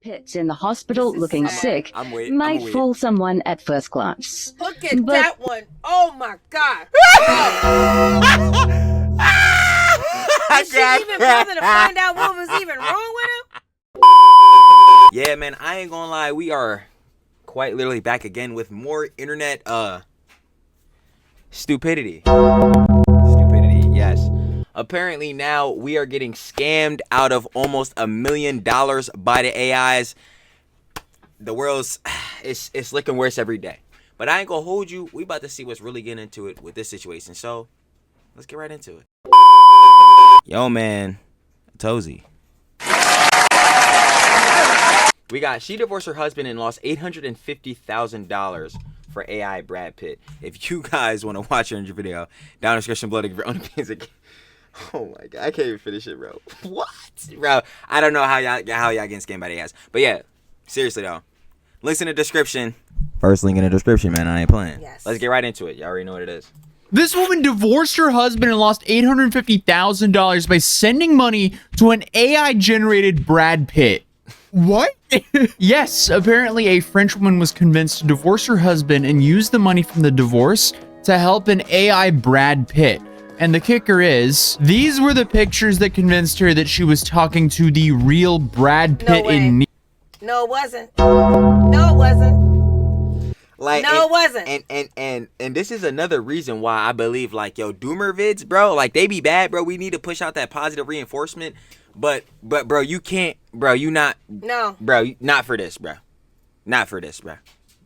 Pitt in the hospital looking sick might fool someone at first glance. Look at that one. Oh my God. Did she even bother to find out what was even wrong with him? Yeah, man, I ain't gonna lie. We are quite literally back again with more internet stupidity. Stupidity, yes. Apparently now we are getting scammed out of almost $1 million by the AIs. The world's it's looking worse every day. But I ain't gonna hold you. We about to see what's really getting into it with this situation. So let's get right into it. Yo, man, Tozy. She divorced her husband and lost $850,000 for AI Brad Pitt. If you guys want to watch her in your video, down in the description below to give your own opinions again. Oh my God, I can't even finish it, bro. What? Bro, I don't know how y'all getting scammed by the ass. But yeah, seriously though. Links in the description. First link in the description, man. I ain't playing. Yes. Let's get right into it. Y'all already know what it is. This woman divorced her husband and lost $850,000 by sending money to an AI-generated Brad Pitt. What? Yes, apparently a French woman was convinced to divorce her husband and use the money from the divorce to help an AI Brad Pitt. And the kicker is, these were the pictures that convinced her that she was talking to the real Brad Pitt in need. No, it wasn't. No, it wasn't. Like, no, it wasn't. And this is another reason why I believe, like, yo, doomer vids, bro, like, they be bad, bro. We need to push out that positive reinforcement. But bro, you can't, bro. You not. No. Bro, not for this, bro. Not for this, bro.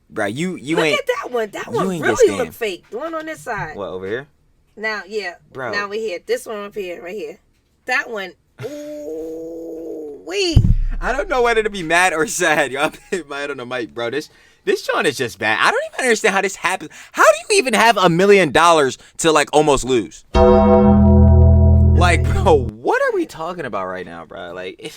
Bro, you Look ain't. Look at that one. That one ain't really look fake. The one on this side. What, over here? Now, yeah. Bro. Now we here. This one up here, right here. That one. Ooh, wee. I don't know whether to be mad or sad. Yo, I'm hitting my head on the mic, bro. This joint is just bad. I don't even understand how this happens. How do you even have $1 million to like almost lose? Like, bro, what are we talking about right now, bro? Like,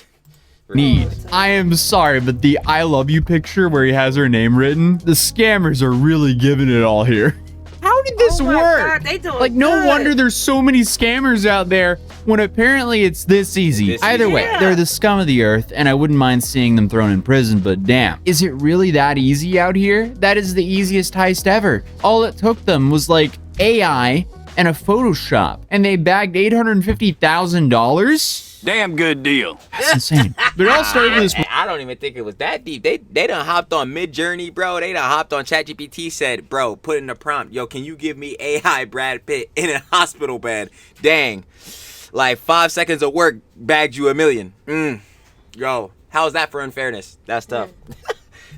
need. I am sorry, but the I love you picture where he has her name written, the scammers are really giving it all here. How did this work? God, they doing like, no good. wonder there's so many scammers out there when apparently it's this easy. Either way, they're the scum of the earth, and I wouldn't mind seeing them thrown in prison, but damn. Is it really that easy out here? That is the easiest heist ever. All it took them was like AI and a Photoshop, and they bagged $850,000? Damn good deal. That's insane. But it all started with this. I don't even think it was that deep. They done hopped on Mid-Journey, bro. They done hopped on ChatGPT, said, bro, put in a prompt. Yo, can you give me AI Brad Pitt in a hospital bed? Dang. Like 5 seconds of work bagged you $1 million. Yo, how's that for unfairness? That's tough.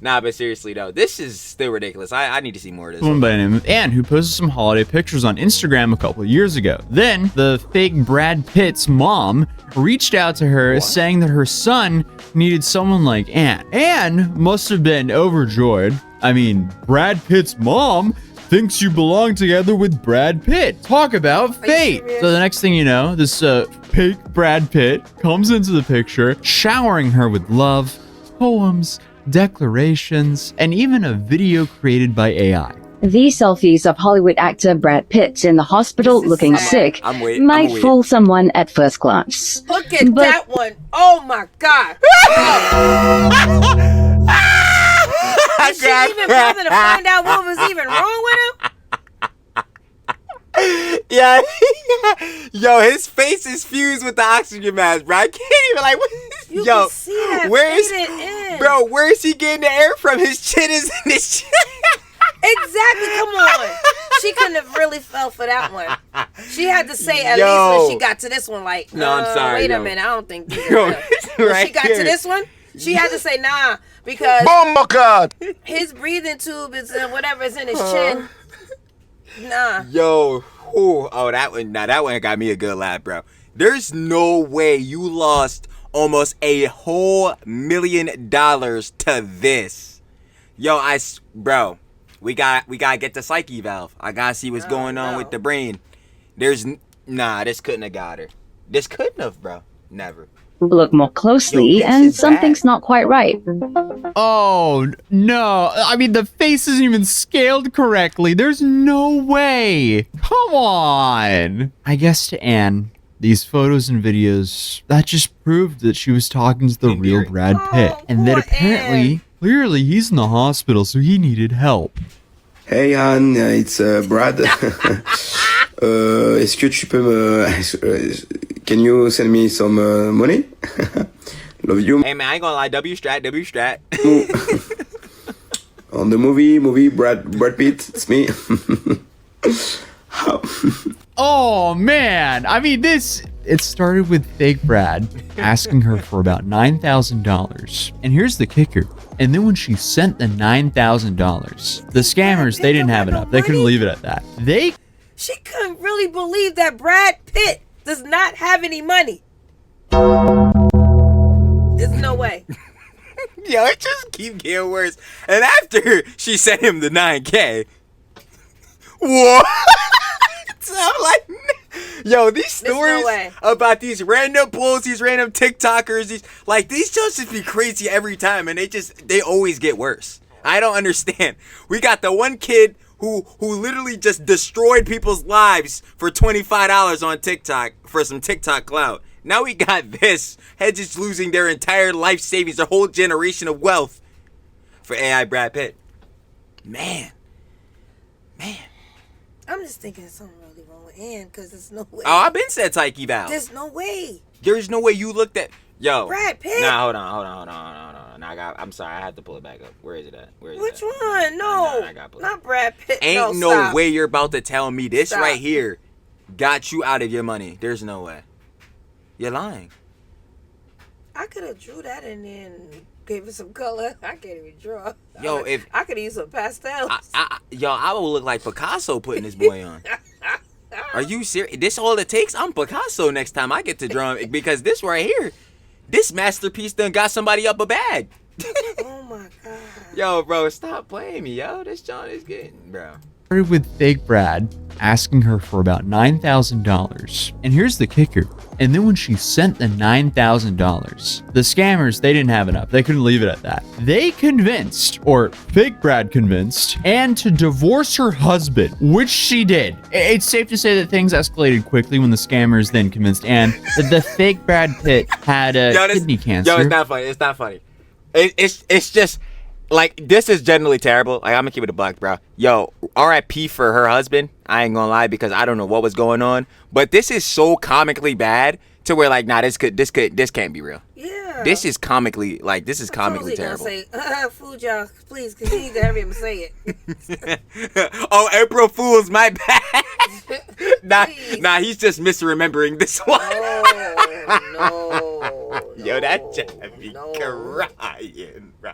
Nah, but seriously though, this is still ridiculous. I need to see more of this. Woman by the name of Anne, who posted some holiday pictures on Instagram a couple of years ago. Then, the fake Brad Pitt's mom reached out to her saying that her son needed someone like Anne. Anne must have been overjoyed. I mean, Brad Pitt's mom thinks you belong together with Brad Pitt. Talk about fate. So the next thing you know, this fake Brad Pitt comes into the picture, showering her with love, poems, declarations, and even a video created by AI. These selfies of Hollywood actor Brad Pitt in the hospital looking sick might fool someone at first glance. Look at that one. Oh my God. Did she even bother to find out what was even wrong with him? Yeah. Yo, his face is fused with the oxygen mask, bro. I can't even like. You yo, can see that bro? Where is he getting the air from? His chin is in his chin. Exactly. Come on. She couldn't have really fell for that one. She had to say at least when she got to this one, like, no, I'm sorry. Wait a minute, I don't think these are real. When she got to this one, she had to say nah because his breathing tube is whatever is in his chin. Nah. Yo, oh that one. Now that one got me a good laugh, bro. There's no way you lost almost a whole $1 million to this. Yo, bro, we gotta get the psyche valve. I gotta see what's going on with the brain. This couldn't have got her. This couldn't have, bro. Never. Look more closely, and something's not quite right. Oh, no. I mean, the face isn't even scaled correctly. There's no way. Come on. I guess to Anne, these photos and videos that just proved that she was talking to the real Brad Pitt, and that apparently, clearly, he's in the hospital, so he needed help. Hey Han, it's Brad. Est-ce que tu peux can you send me some money? Love you. Hey man, I ain't gonna lie, W strat. On the movie Brad Pitt, it's me. Oh man, I mean it started with fake Brad asking her for about $9,000. And here's the kicker. And then when she sent the $9,000, the scammers, they didn't have enough. They couldn't leave it at that. She couldn't really believe that Brad Pitt does not have any money. There's no way. Yo, it just keep getting worse. And after she sent him the 9K, what? I'm like, yo, these stories about these random bulls, these random TikTokers, these shows just be crazy every time, and they always get worse. I don't understand. We got the one kid who literally just destroyed people's lives for $25 on TikTok for some TikTok clout. Now we got this. Heads just losing their entire life savings, their whole generation of wealth for AI Brad Pitt. Man. I'm just thinking there's something really wrong with Ann, because there's no way. Oh, I've been said Tyke Val. There's no way. There's no way you looked at... Yo. Brad Pitt. Nah, hold on. Nah, I'm sorry, I had to pull it back up. Where is it at? Which one? No, not Brad Pitt. Ain't no way you're about to tell me this right here got you out of your money. There's no way. You're lying. I could have drew that and then gave it some color. I can't even draw. Yo, I could use some pastels. I will look like Picasso putting this boy on. Are you serious? This all it takes? I'm Picasso next time I get to draw, because this right here, this masterpiece done got somebody up a bag. Oh my god. Yo, bro, stop playing me, yo. This John is getting, bro. Started with fake Brad asking her for about $9,000. And here's the kicker. And then when she sent the $9,000, the scammers, they didn't have enough. They couldn't leave it at that. They convinced, or fake Brad convinced, Ann to divorce her husband, which she did. It's safe to say that things escalated quickly when the scammers then convinced Ann that the fake Brad Pitt had kidney cancer. Yo, it's not funny. It's just... Like, this is generally terrible. Like, I'm gonna keep it a buck, bro. Yo, RIP for her husband. I ain't gonna lie, because I don't know what was going on. But this is so comically bad to where, like, nah, this can't be real. Yeah. This is comically terrible. Say, food y'all, please continue to have him say it. Oh, April Fool's, my bad. nah, he's just misremembering this one. No. Yo, that just be crying, bro.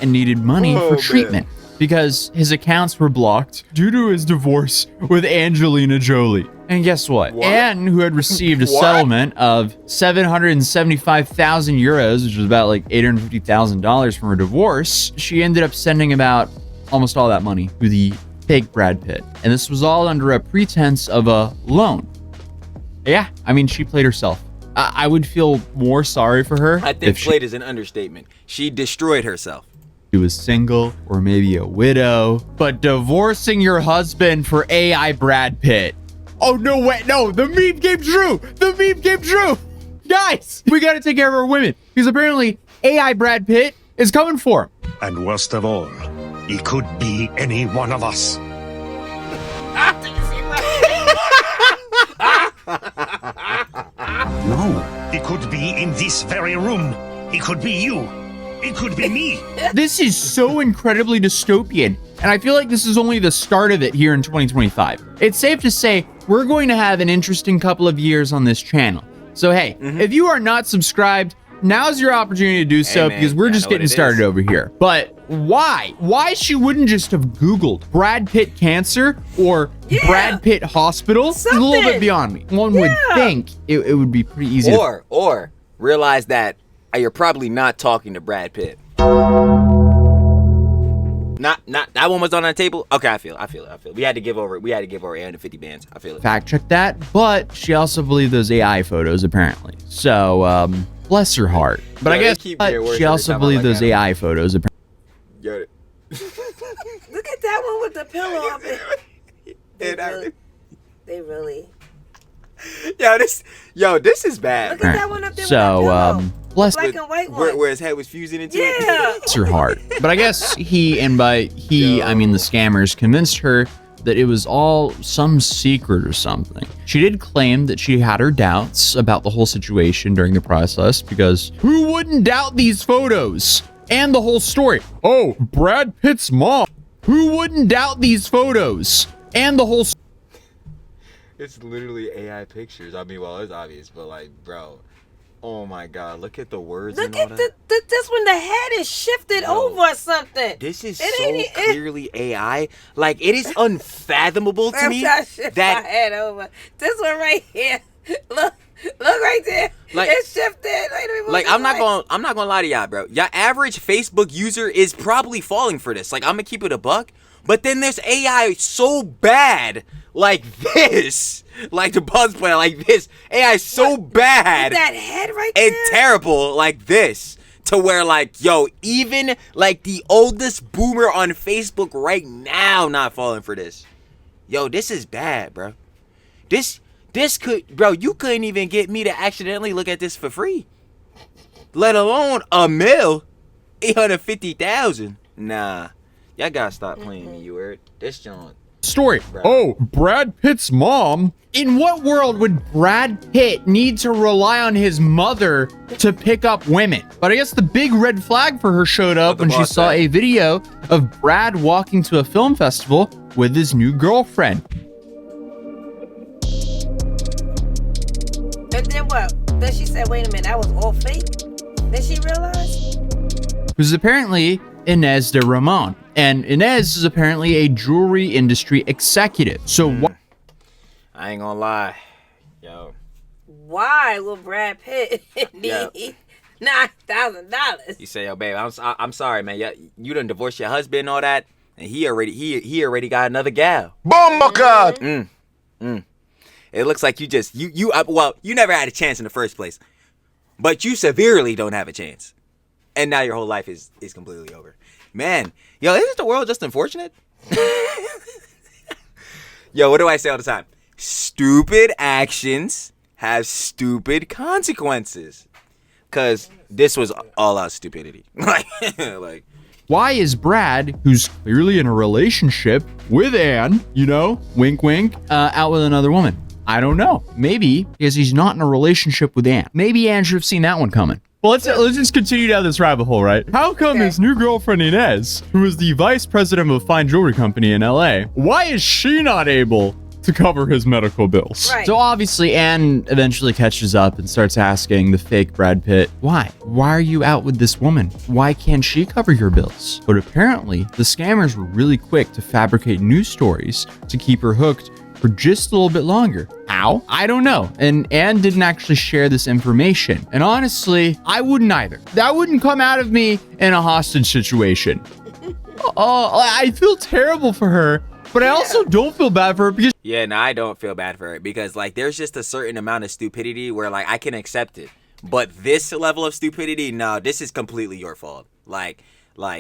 And needed money for treatment because his accounts were blocked due to his divorce with Angelina Jolie. And guess what? Ann, who had received a settlement of 775,000 euros, which was about like $850,000 from her divorce, she ended up sending about almost all that money to the fake Brad Pitt. And this was all under a pretense of a loan. Yeah, I mean, she played herself. I would feel more sorry for her. I think played is an understatement. She destroyed herself. She was single or maybe a widow, but divorcing your husband for AI Brad Pitt. Oh, no way. No, the meme came true. The meme came true. Guys, we got to take care of our women because apparently AI Brad Pitt is coming for him. And worst of all, he could be any one of us. No, he could be in this very room. He could be you. It could be me. This is so incredibly dystopian, and I feel like this is only the start of it here in 2025. It's safe to say we're going to have an interesting couple of years on this channel. So hey, if you are not subscribed, now's your opportunity to do so, because we're just getting started over here. But why? Why she wouldn't just have Googled Brad Pitt cancer or Brad Pitt hospital? It's a little bit beyond me. One would think it would be pretty easy. Or realize that you're probably not talking to Brad Pitt. Not that one was on the table. Okay, I feel it. We had to give over 850 bands. I feel it. Fact check that, but she also believed those AI photos apparently. So bless her heart. But I guess she also believed those AI photos apparently. Yo. Look at that one with the pillow up it. They really. This is bad. Look at that one up there. So, bless black and white one. where his head was fusing into it. Yeah. It's your heart. But I guess I mean the scammers, convinced her that it was all some secret or something. She did claim that she had her doubts about the whole situation during the process because who wouldn't doubt these photos and the whole story? Oh, Brad Pitt's mom. Who wouldn't doubt these photos and the whole It's literally AI pictures. I mean, well, it's obvious, but like, bro, oh my God, look at the words. Look and all at this one. The head is shifted over or something. This is clearly AI. Like, it is unfathomable to me that my head over. This one right here. Look right there. Like, it's shifted. Like, I'm not gonna lie to y'all, bro. Your average Facebook user is probably falling for this. Like, I'm gonna keep it a buck. But then there's AI so bad, like this, like the buzz player, like this. AI so bad, that head right there, and terrible, like this, to where like, yo, even like the oldest boomer on Facebook right now not falling for this. Yo, this is bad, bro. This could, bro. You couldn't even get me to accidentally look at this for free, let alone $1,850,000. Nah. Y'all gotta stop playing me, you heard? This John. story. Bro. Oh, Brad Pitt's mom. In what world would Brad Pitt need to rely on his mother to pick up women? But I guess the big red flag for her showed up when she saw a video of Brad walking to a film festival with his new girlfriend. And then what? Then she said, wait a minute, that was all fake? Then she realized? Who's apparently Inez de Ramon. And Inez is apparently a jewelry industry executive. So I ain't gonna lie. Yo. Why will Brad Pitt need $9,000? You say, yo, babe, I'm sorry, man. You done divorced your husband and all that, and he already got another gal. Oh my God! It looks like you never had a chance in the first place, but you severely don't have a chance, and now your whole life is completely over. Man, yo, isn't the world just unfortunate? Yo, what do I say all the time? Stupid actions have stupid consequences. Cause this was all out stupidity. like. why is Brad, who's clearly in a relationship with Anne, wink wink, out with another woman? I don't know. Maybe because he's not in a relationship with Anne. Maybe Anne should have seen that one coming. Well, let's just continue down this rabbit hole, right? How come his new girlfriend Inez, who is the vice president of a fine jewelry company in LA, why is she not able to cover his medical bills? Right. So obviously Anne eventually catches up and starts asking the fake Brad Pitt, why? Why are you out with this woman? Why can't she cover your bills? But apparently the scammers were really quick to fabricate news stories to keep her hooked for just a little bit longer. How? I don't know. And Anne didn't actually share this information. And honestly, I wouldn't either. That wouldn't come out of me in a hostage situation. I feel terrible for her, but I also don't feel bad for her because... Yeah, no, I don't feel bad for it because, like, there's just a certain amount of stupidity where, like, I can accept it. But this level of stupidity, no, this is completely your fault. Like,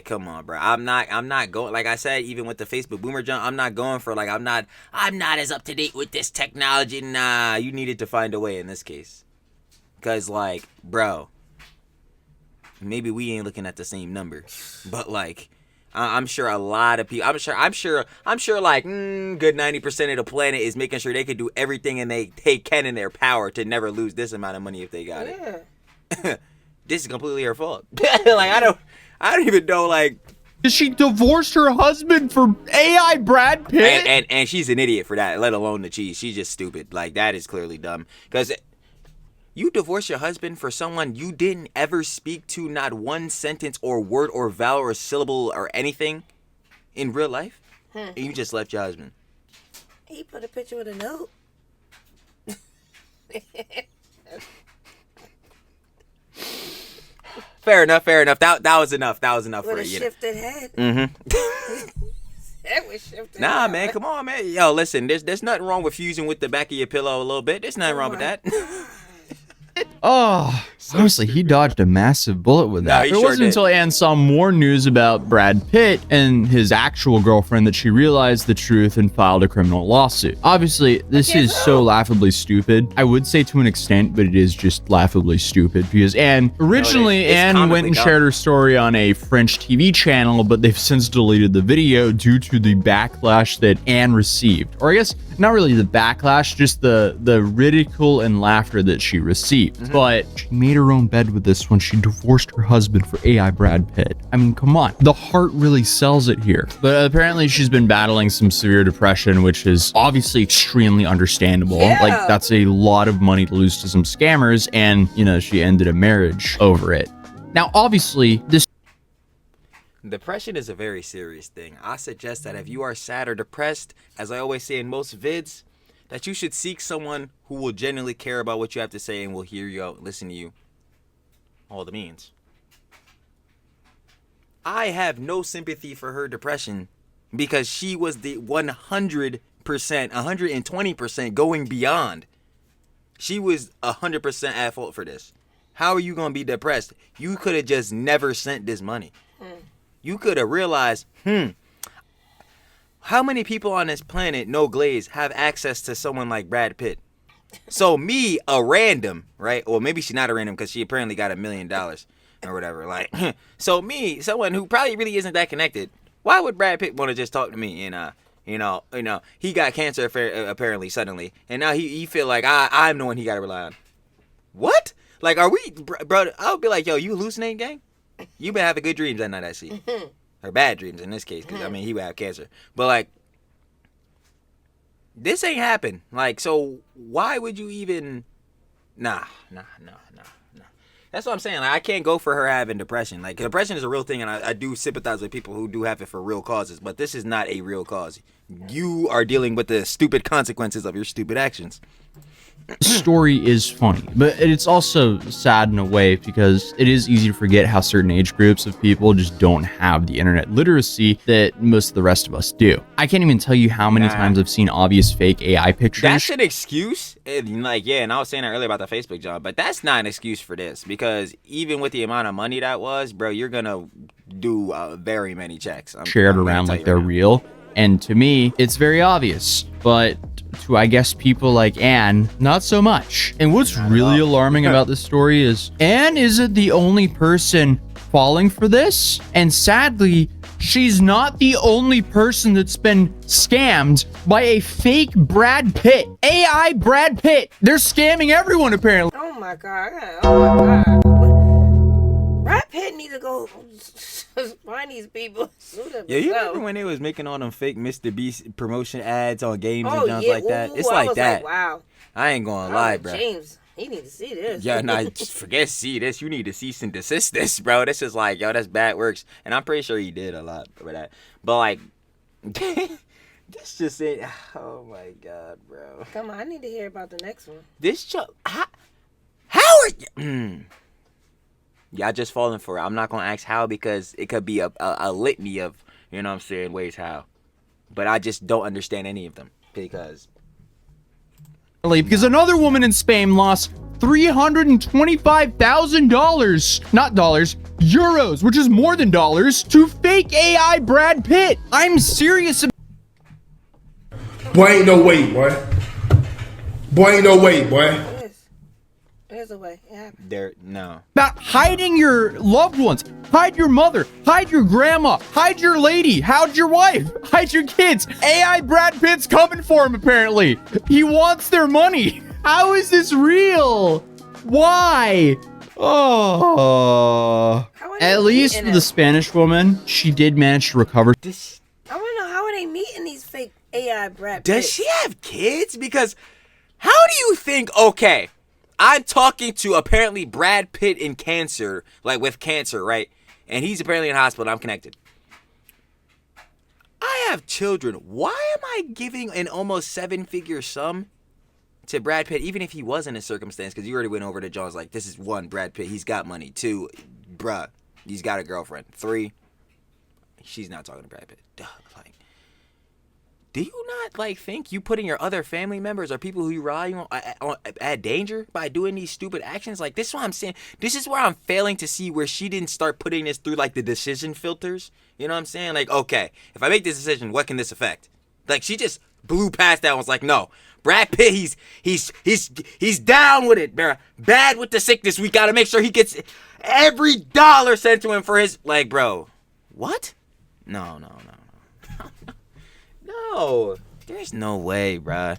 come on, bro. I'm not going, like I said, even with the Facebook boomer jump, I'm not going for, like, I'm not as up to date with this technology. Nah, you needed to find a way in this case. Because, like, bro, maybe we ain't looking at the same number. But, like, I'm sure a lot of people, I'm sure like, good 90% of the planet is making sure they can do everything they can in their power to never lose this amount of money if they got it. This is completely her fault. Like, I don't even know, like... She divorced her husband for AI Brad Pitt? And she's an idiot for that, let alone the cheese. She's just stupid. Like, that is clearly dumb. Because you divorce your husband for someone you didn't ever speak to, not one sentence or word or vowel or syllable or anything in real life? And you just left your husband. He put a picture with a note. Fair enough. That was enough. That was enough with for a you. shifted head. That was shifted. Nah, man, come on, man. Yo, listen, there's nothing wrong with fusing with the back of your pillow a little bit. There's nothing wrong with that. Oh, honestly, he dodged a massive bullet with that. he It sure wasn't did. until Anne saw more news about Brad Pitt and his actual girlfriend that she realized the truth and filed a criminal lawsuit. Obviously, this is so laughably stupid. I would say to an extent, but it is just laughably stupid because originally It's Anne went and comically shared her story on a French TV channel, but they've since deleted the video due to the backlash that Anne received. Or I guess not really the backlash, just the ridicule and laughter that she received. But she made her own bed with this when she divorced her husband for AI Brad Pitt. I mean, come on. The heart really sells it here. But apparently she's been battling some severe depression, which is obviously extremely understandable. Yeah. Like, that's a lot of money to lose to some scammers, and, you know, she ended a marriage over it. Now, obviously, this Depression is a very serious thing. I suggest that if you are sad or depressed, as I always say in most vids, that you should seek someone who will genuinely care about what you have to say and will hear you out, listen to you, all the means. I have no sympathy for her depression because she was the 100%, 120% going beyond. She was 100% at fault for this. How are you going to be depressed? You could have just never sent this money. You could have realized, how many people on this planet, no glaze, have access to someone like Brad Pitt? So me, a random, right? Well, maybe she's not a random because she apparently got $1 million or whatever. Like, so me, someone who probably really isn't that connected, why would Brad Pitt want to just talk to me? And you know, he got cancer apparently suddenly, and now he feel like I'm the one he got to rely on. What? Like, are we, bro? I'll be like, yo, you hallucinating, gang? You been having good dreams that night, I see. Or bad dreams in this case, because, I mean, he would have cancer. But, like, this ain't happened. Like, so why would you even... Nah. That's what I'm saying. Like, I can't go for her having depression. Like, depression is a real thing, and I do sympathize with people who do have it for real causes. But this is not a real cause. You are dealing with the stupid consequences of your stupid actions. story is funny, but it's also sad in a way because it is easy to forget how certain age groups of people just don't have the internet literacy that most of the rest of us do. I can't even tell you how many times I've seen obvious fake AI pictures. That's an excuse. And and I was saying that earlier about the Facebook job, but that's not an excuse for this because even with the amount of money that was, bro, you're gonna do very many checks. Shared around like they're real. And to me, it's very obvious, but to, I guess, people like Anne, not so much. And what's really alarming about this story is Anne isn't the only person falling for this. And sadly, she's not the only person that's been scammed by a fake Brad Pitt. AI Brad Pitt. They're scamming everyone, apparently. Oh my God. Oh my God. Brad Pitt need to go find these people. Yeah, you remember when they was making all them fake Mr. Beast promotion ads on games and junk like that? It's like that. Wow. I ain't gonna lie, bro. James, he need to see this. Yeah, nah, just forget see this. You need to cease and desist this, bro. This is like, yo, that's bad works. And I'm pretty sure he did a lot for that. But like, this just ain't. Oh my God, bro. Come on, I need to hear about the next one. This how are you? Y'all just falling for it. I'm not gonna ask how because it could be a litany of, you know what I'm saying, ways how. But I just don't understand any of them because another woman in Spain lost $325,000, not dollars, euros, which is more than dollars, to fake AI Brad Pitt. I'm serious. Boy, ain't no way, boy. Boy, ain't no way, boy. There's a way. It happened. No. About hiding your loved ones. Hide your mother. Hide your grandma. Hide your lady. Hide your wife. Hide your kids. AI Brad Pitt's coming for him, apparently. He wants their money. How is this real? Why? Oh. At least for the Spanish woman, she did manage to recover. I want to know, how are they meeting these fake AI Brad Pitt? Does she have kids? Because how do you think, okay, I'm talking to apparently Brad Pitt in cancer, like with cancer, right? And he's apparently in hospital. I'm connected. I have children. Why am I giving an almost 7-figure sum to Brad Pitt, even if he was in a circumstance? Because you already went over to John's like, this is 1, Brad Pitt. He's got money. 2, bruh, he's got a girlfriend. 3, she's not talking to Brad Pitt. Duh, like, do you not like think you putting your other family members or people who you rely on at danger by doing these stupid actions? Like, this is what I'm saying. This is where I'm failing to see where she didn't start putting this through like the decision filters. You know what I'm saying? Like, okay, if I make this decision, what can this affect? Like, she just blew past that and was like, no, Brad Pitt, he's down with it, bro. Bad with the sickness. We gotta make sure he gets every dollar sent to him for his, like, bro. What? No. No, there's no way, bruh.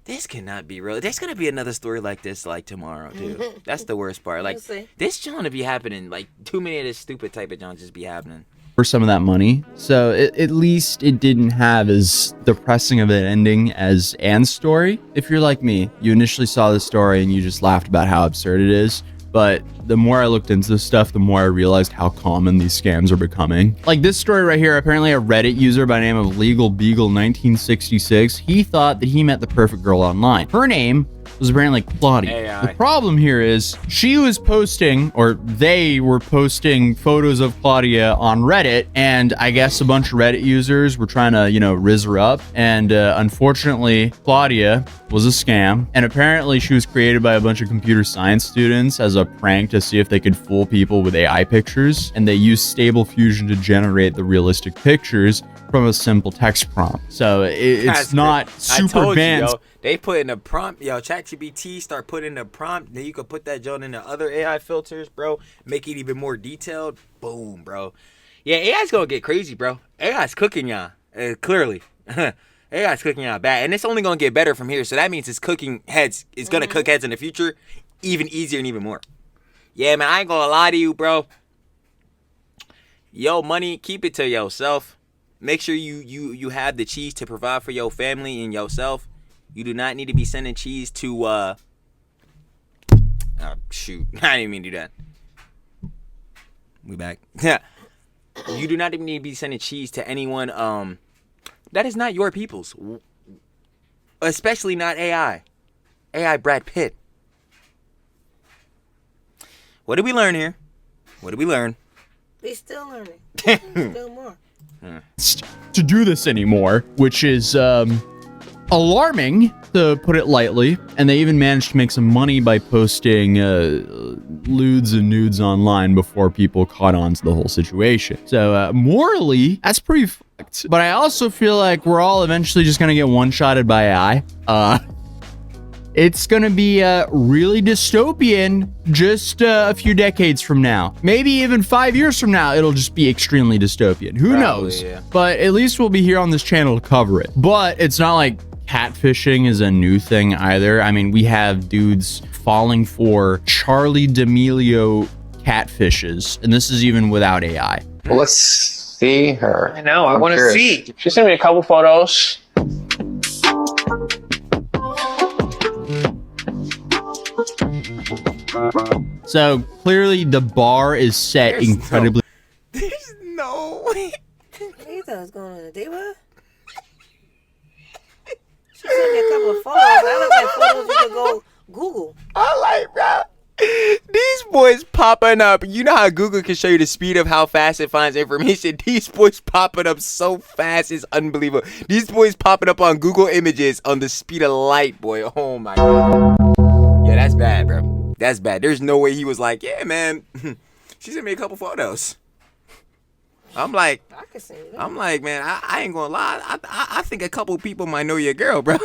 This cannot be real. There's gonna be another story like this, like, tomorrow, too. That's the worst part. Like, this John to be happening. Like, too many of this stupid type of John just be happening. For some of that money. So at least it didn't have as depressing of an ending as Anne's story. If you're like me, you initially saw the story and you just laughed about how absurd it is. But the more I looked into this stuff, the more I realized how common these scams are becoming. Like this story right here, apparently a Reddit user by the name of Legal Beagle 1966, he thought that he met the perfect girl online. Her name was apparently Claudia. AI. The problem here is she was posting, or they were posting photos of Claudia on Reddit, and I guess a bunch of Reddit users were trying to, rizz her up. And unfortunately, Claudia was a scam, and apparently she was created by a bunch of computer science students as a prank to see if they could fool people with AI pictures, and they used Stable Diffusion to generate the realistic pictures from a simple text prompt. So it's not super advanced. They put in a prompt, ChatGPT start putting in a prompt, then you could put that joint into other AI filters, bro. Make it even more detailed. Boom, bro. Yeah, AI's gonna get crazy, bro. AI's cooking y'all, clearly. AI's cooking y'all bad, and it's only gonna get better from here. So that means it's cooking heads. It's gonna cook heads in the future, even easier and even more. Yeah, man, I ain't gonna lie to you, bro. Yo, money, keep it to yourself. Make sure you have the cheese to provide for your family and yourself. You do not need to be sending cheese to, oh, shoot. I didn't mean to do that. We back. You do not even need to be sending cheese to anyone, that is not your people's. Especially not AI. AI Brad Pitt. What did we learn here? What did we learn? We still learning. Still more. To do this anymore, which is, alarming, to put it lightly. And they even managed to make some money by posting lewds and nudes online before people caught on to the whole situation. So morally, that's pretty fucked. But I also feel like we're all eventually just gonna get one-shotted by AI. It's gonna be really dystopian just a few decades from now. Maybe even 5 years from now, it'll just be extremely dystopian. Who knows? Yeah. But at least we'll be here on this channel to cover it. But it's not like catfishing is a new thing either. I mean, we have dudes falling for Charlie D'Amelio catfishes, and this is even without AI. Well, let's see her. I know, I want to see. She sent me a couple photos. So clearly the bar is set incredibly. There's no way. You thought I was going on a date with her? She sent me a couple of photos. I look like photos you could go Google. I like, bro. These boys popping up. You know how Google can show you the speed of how fast it finds information? These boys popping up so fast, it's unbelievable. These boys popping up on Google Images on the speed of light, boy. Oh my god. Yeah, that's bad, bro. That's bad. There's no way he was like, yeah, man. She sent me a couple photos. I'm like, man, I ain't gonna lie. I think a couple people might know your girl, bro.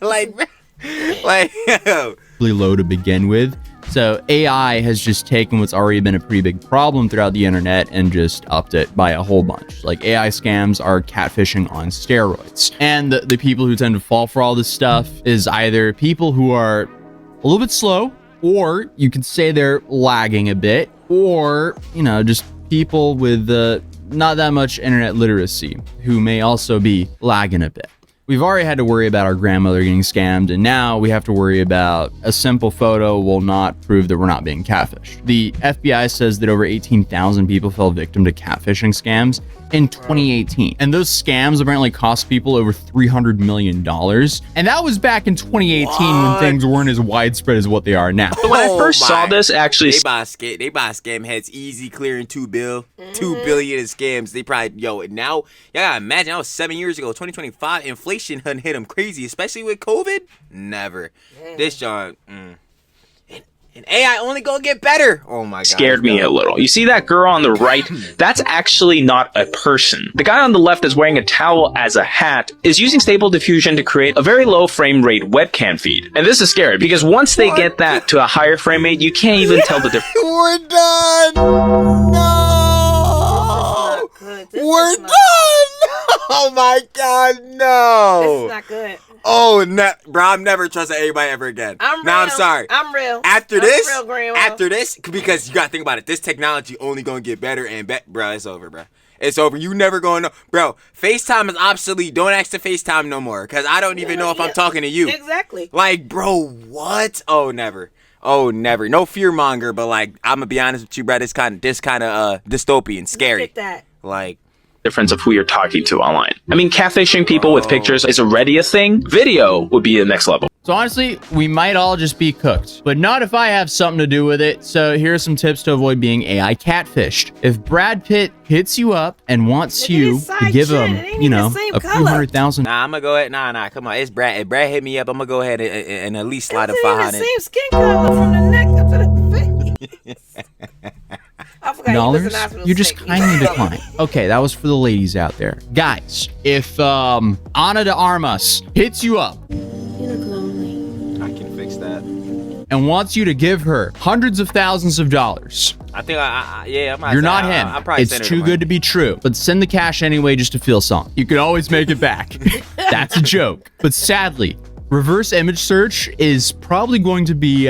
like really low to begin with. So AI has just taken what's already been a pretty big problem throughout the internet and just upped it by a whole bunch. Like, AI scams are catfishing on steroids. And the people who tend to fall for all this stuff is either people who are a little bit slow, or you could say they're lagging a bit, or, just people with not that much internet literacy who may also be lagging a bit. We've already had to worry about our grandmother getting scammed, and now we have to worry about a simple photo will not prove that we're not being catfished. The FBI says that over 18,000 people fell victim to catfishing scams, in 2018. And those scams apparently cost people over $300 million. And that was back in 2018 when things weren't as widespread as what they are now. When I first saw this, actually, they buy scam heads easy, clearing $2 billion in scams. They probably now y'all gotta imagine that was 7 years ago, 2025. Inflation hadn't hit them crazy, especially with COVID. Never. This John. And AI only gonna get better. Oh my god. Scared me a little. You see that girl on the right? That's actually not a person. The guy on the left is wearing a towel as a hat, is using Stable Diffusion to create a very low frame rate webcam feed. And this is scary because once they get that to a higher frame rate, you can't even tell the difference. We're done. No. We're done. Oh my god, no. This is not good. Oh, bro, I'm never trusting anybody ever again. I'm sorry. I'm real. After this, because you gotta think about it, this technology only gonna get better and bro, it's over, bro. It's over. You never gonna know. Bro, FaceTime is obsolete. Don't ask to FaceTime no more, because I don't even know if I'm talking to you. Exactly. Like, bro, what? Oh, never. Oh, never. No fear monger, but like, I'm gonna be honest with you, bro. This kind of dystopian, scary. Look at that. Like, difference of who you're talking to online. I mean, catfishing people with pictures is already a thing. Video would be the next level. So honestly, we might all just be cooked, but not if I have something to do with it. So here are some tips to avoid being AI catfished. If Brad Pitt hits you up and wants you to give him, a few $100,000. Nah, I'm gonna go ahead. Nah, come on. It's Brad. If Brad hit me up, I'm gonna go ahead and at least slide a 500. The same skin color from the neck up to the face. Dollars, you just kindly decline. Okay, that was for the ladies out there. Guys, if Ana de Armas hits you up I can fix that. and wants you to give her hundreds of thousands of dollars, I think you're not him. It's too good to be true. But send the cash anyway just to feel something. You can always make it back. That's a joke. But sadly, reverse image search is probably going to be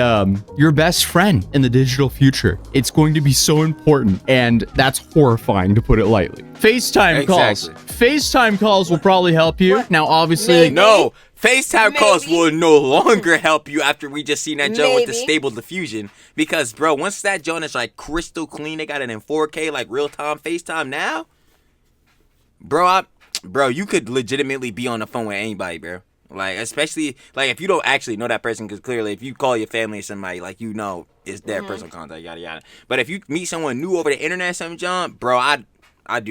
your best friend in the digital future. It's going to be so important, and that's horrifying, to put it lightly. FaceTime calls. FaceTime calls will probably help you. Now, obviously... No, FaceTime calls will no longer help you after we just seen that joint with the Stable Diffusion. Because, bro, once that joint is like crystal clean, they got it in 4K, like real-time FaceTime now. Bro, you could legitimately be on the phone with anybody, bro. Like, especially, like, if you don't actually know that person, because clearly, if you call your family or somebody, like, you know, it's their personal contact, yada, yada. But if you meet someone new over the internet or something, John, bro, I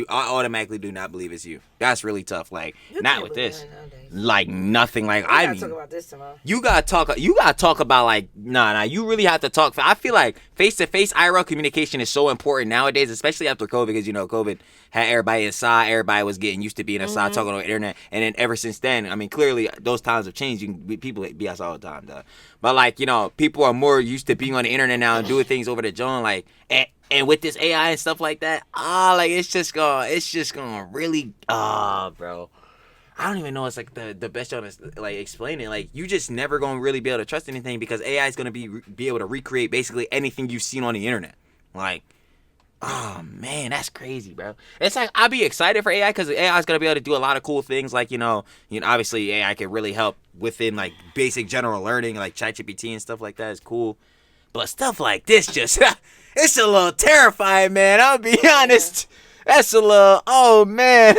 automatically do not believe it's you. That's really tough. Like, not with this. Like, nothing. Like, I mean, talk about this tomorrow. you gotta talk about, like, nah, you really have to talk. I feel like face-to-face IRL communication is so important nowadays, especially after COVID, because, you know, COVID had everybody inside. Everybody was getting used to being inside, talking on the internet. And then ever since then, I mean, clearly those times have changed. People be outside all the time, though. But, like, you know, people are more used to being on the internet now and doing things over the John, like, and with this AI and stuff like that, like, it's just gonna really, bro. I don't even know. It's like the best job is like explaining. Like, you just never gonna really be able to trust anything because AI is gonna be able to recreate basically anything you've seen on the internet. Like, oh man, that's crazy, bro. It's like I'll be excited for AI because AI is gonna be able to do a lot of cool things. Like, you know, obviously AI can really help within like basic general learning, like ChatGPT and stuff like that is cool. But stuff like this just it's a little terrifying, man. I'll be honest. That's a little, oh man,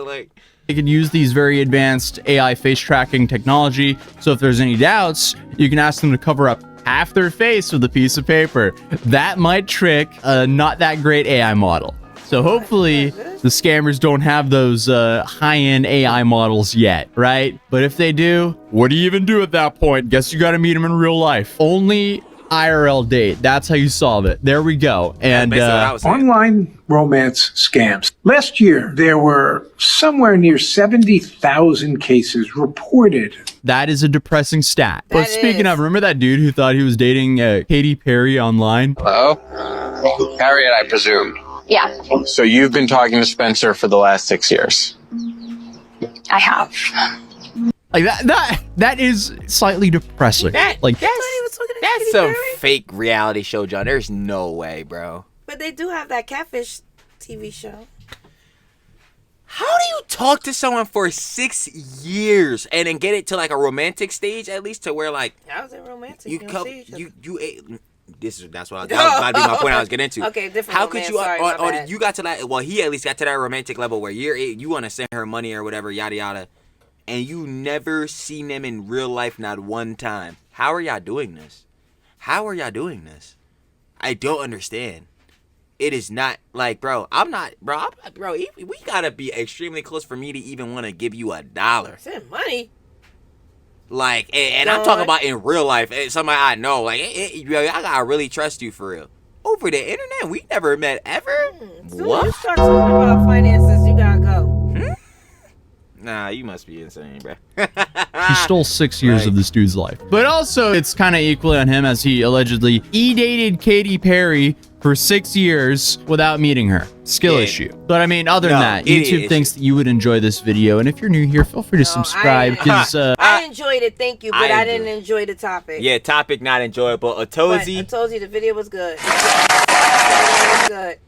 like. They can use these very advanced AI face tracking technology, so if there's any doubts, you can ask them to cover up half their face with a piece of paper. That might trick a not that great AI model. So hopefully the scammers don't have those high-end AI models yet, right? But if they do, what do you even do at that point? Guess you gotta meet them in real life. Only IRL date. That's how you solve it. There we go. And online romance scams. Last year, there were somewhere near 70,000 cases reported. That is a depressing stat. But speaking of, remember that dude who thought he was dating Katy Perry online? Hello? Harriet, I presume. Yeah, So you've been talking to Spencer for the last 6 years. I have. Like that is slightly depressing. Like That's some fake reality show, John. There's no way, bro. But they do have that catfish TV show. How do you talk to someone for 6 years and then get it to like a romantic stage at least to where like How's it romantic? That's what that was about to be my point I was getting into. Okay, different. How could man. you? Sorry, you got to that. Well, he at least got to that romantic level where you want to send her money or whatever, yada yada, and you never seen them in real life, not one time. How are y'all doing this? How are y'all doing this? I don't understand. It is not like, bro. We gotta be extremely close for me to even want to give you $1. Send money. Like, and I'm talking about in real life. Somebody I know, like, I gotta really trust you for real. Over the internet, we never met ever. What? You start talking about finances, you gotta go. Nah, you must be insane, bro. She stole 6 years of this dude's life. But also, it's kind of equally on him as he allegedly dated Katy Perry for 6 years without meeting her. Skill issue. But I mean, other than that, YouTube thinks that you would enjoy this video. And if you're new here, feel free to subscribe. I enjoyed it, thank you, but I didn't enjoy the topic. Yeah, topic not enjoyable. Atozi. Atozi, the video was good. It was good.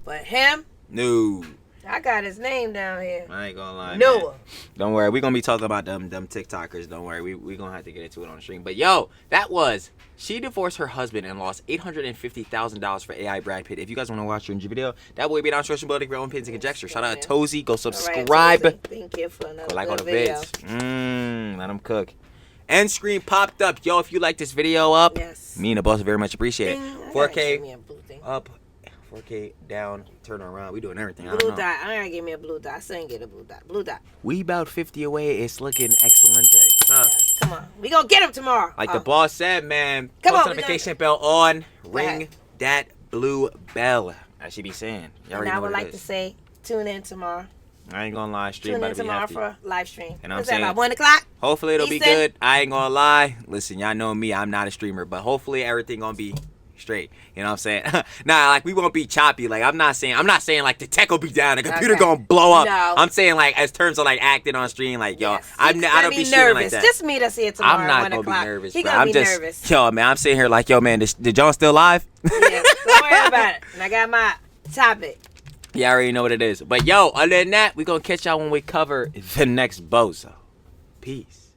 But him? No. I got his name down here. I ain't gonna lie, Noah. man. Don't worry, we're gonna be talking about them TikTokers. Don't worry, we gonna have to get into it on the stream. But yo, she divorced her husband and lost $850,000 for AI Brad Pitt. If you guys want to watch your video, that will be down social building for your own opinions and conjecture. Shout out to Tozy. Go subscribe. Right, thank you for another like all the video. vids. Let them cook. End screen popped up. Yo, if you like this video up, me and the boss very much appreciate it. 4K up. 4K down, turn around. We doing everything. Blue dot. I gotta give me a blue dot. I still ain't get a blue dot. Blue dot. We about 50 away. It's looking excellent. Yes, come on. We gonna get him tomorrow. Like the boss said, man. Come post on, notification bell on. Ring that blue bell. I should be saying. And I would like to say, tune in tomorrow. I ain't gonna lie. Stream tune in better be tomorrow hefty. for a live stream. And I'm saying about 1 o'clock. Hopefully it'll be Eastern? good. I ain't gonna lie. Listen, y'all know me. I'm not a streamer, but hopefully everything gonna be straight. You know what I'm saying? Nah, like we won't be choppy. Like I'm not saying like the tech will be down, the computer gonna blow up. No. I'm saying like as terms of like acting on stream, like yo, I don't be shooting like that. Just meet us here tomorrow. I'm not at 1 gonna o'clock. be nervous. He Bro. gonna I'm be just nervous. yo man. I'm sitting here like yo man. The John still live? Yeah, don't worry about it. And I got my topic. Yeah, I already know what it is. But yo, other than that, we gonna catch y'all when we cover the next bozo. Peace.